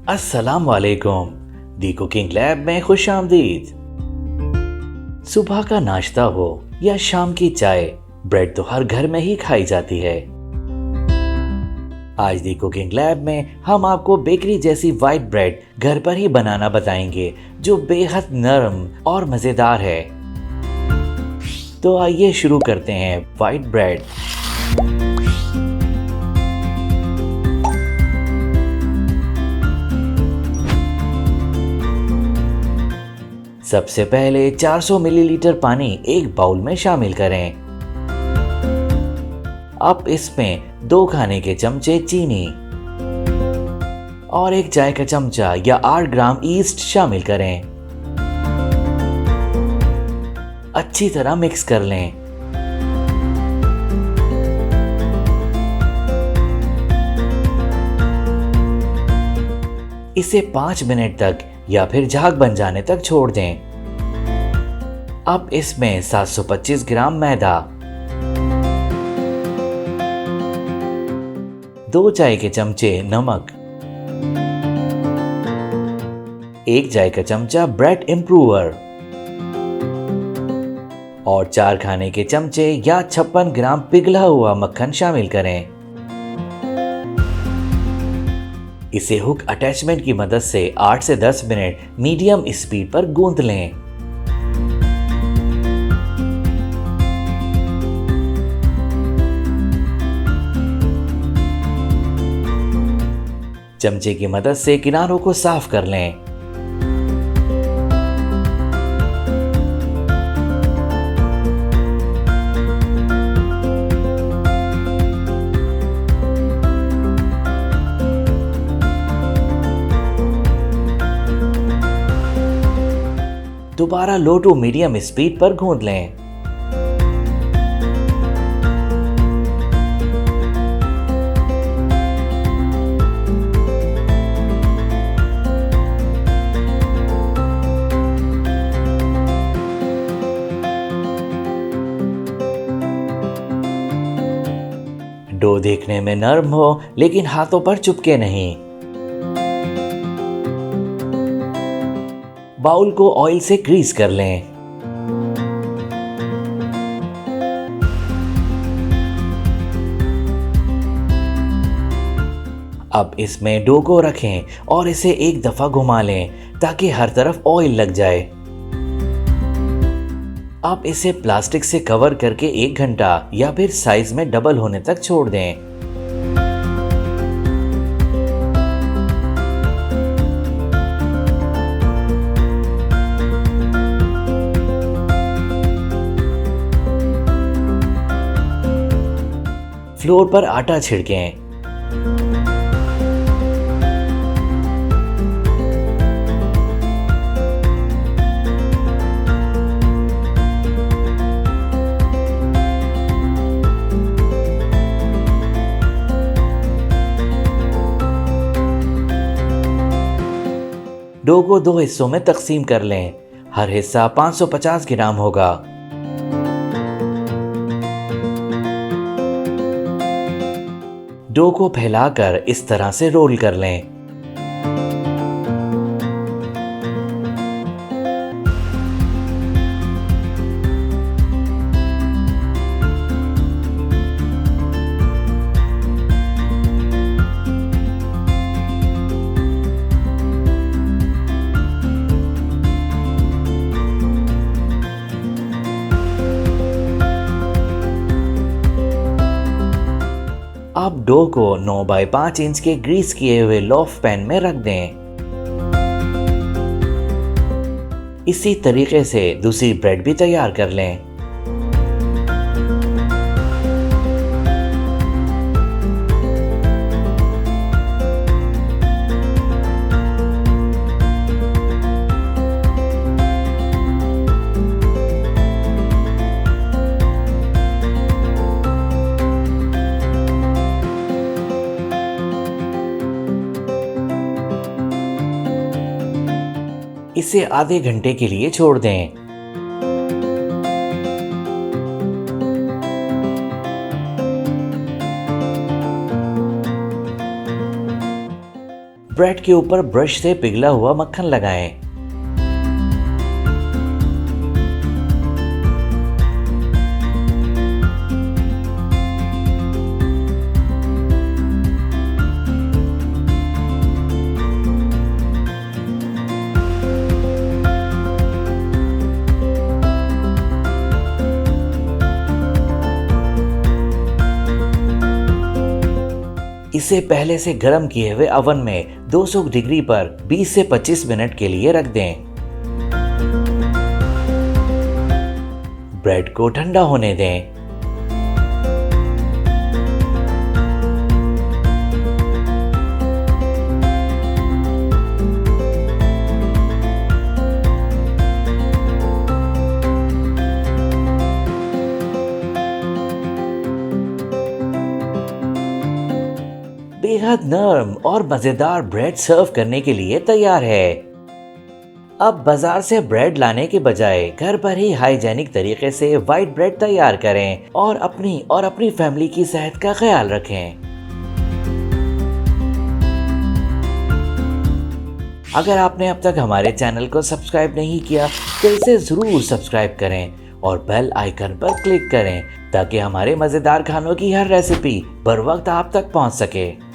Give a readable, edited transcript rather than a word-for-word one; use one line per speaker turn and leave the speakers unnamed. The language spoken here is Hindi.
अस्सलाम वालेकुम। दी कुकिंग लैब में खुश आमदीद। सुबह का नाश्ता हो या शाम की चाय, ब्रेड तो हर घर में ही खाई जाती है। आज दी कुकिंग लैब में हम आपको बेकरी जैसी वाइट ब्रेड घर पर ही बनाना बताएंगे, जो बेहद नरम और मजेदार है। तो आइए शुरू करते हैं वाइट ब्रेड। सबसे पहले 400 मिलीलीटर पानी एक बाउल में शामिल करें। अब इसमें 2 खाने के चमचे चीनी और 1 चाय का चमचा या 8 ग्राम ईस्ट शामिल करें। अच्छी तरह मिक्स कर लें। इसे 5 मिनट तक या फिर झाग बन जाने तक छोड़ दें। अब इसमें 725 ग्राम मैदा, 2 चाय के चमचे नमक, 1 चाय का चमचा ब्रेड इम्प्रूवर और 4 खाने के चमचे या 56 ग्राम पिघला हुआ मक्खन शामिल करें। इसे हुक अटैचमेंट की मदद से 8 से 10 मिनट मीडियम स्पीड पर गूंथ लें। चमचे की मदद से किनारों को साफ कर लें। दोबारा लो टू मीडियम स्पीड पर गूंथ लें। डो देखने में नरम हो, लेकिन हाथों पर चिपके नहीं। बाउल को ऑयल से ग्रीस कर लें। अब इसमें डो को रखें और इसे एक दफा घुमा लें ताकि हर तरफ ऑयल लग जाए। अब इसे प्लास्टिक से कवर करके 1 घंटा या फिर साइज में डबल होने तक छोड़ दें। फ्लोर पर आटा छिड़कें। डो को 2 हिस्सों में तकसीम कर लें। हर हिस्सा 550 ग्राम होगा। डो को फैलाकर इस तरह से रोल कर लें। अब डो को 9 बाय 5 इंच के ग्रीस किए हुए लोफ पैन में रख दें। इसी तरीके से दूसरी ब्रेड भी तैयार कर लें। इसे आधे घंटे के लिए छोड़ दें। ब्रेड के ऊपर ब्रश से पिघला हुआ मक्खन लगाएं। इसे पहले से गर्म किए हुए ओवन में 200 डिग्री पर 20 से 25 मिनट के लिए रख दें। ब्रेड को ठंडा होने दें। बेहद नरम और मजेदार ब्रेड सर्व करने के लिए तैयार है। अब बाजार से ब्रेड लाने के बजाय घर पर ही हाइजेनिक तरीके से व्हाइट ब्रेड तैयार करें और अपनी फैमिली की सेहत का ख्याल रखें। अगर आपने अब तक हमारे चैनल को सब्सक्राइब नहीं किया तो इसे जरूर सब्सक्राइब करें और बेल आइकन पर क्लिक करें ताकि हमारे मजेदार खानों की हर रेसिपी बर वक्त आप तक पहुंच सके।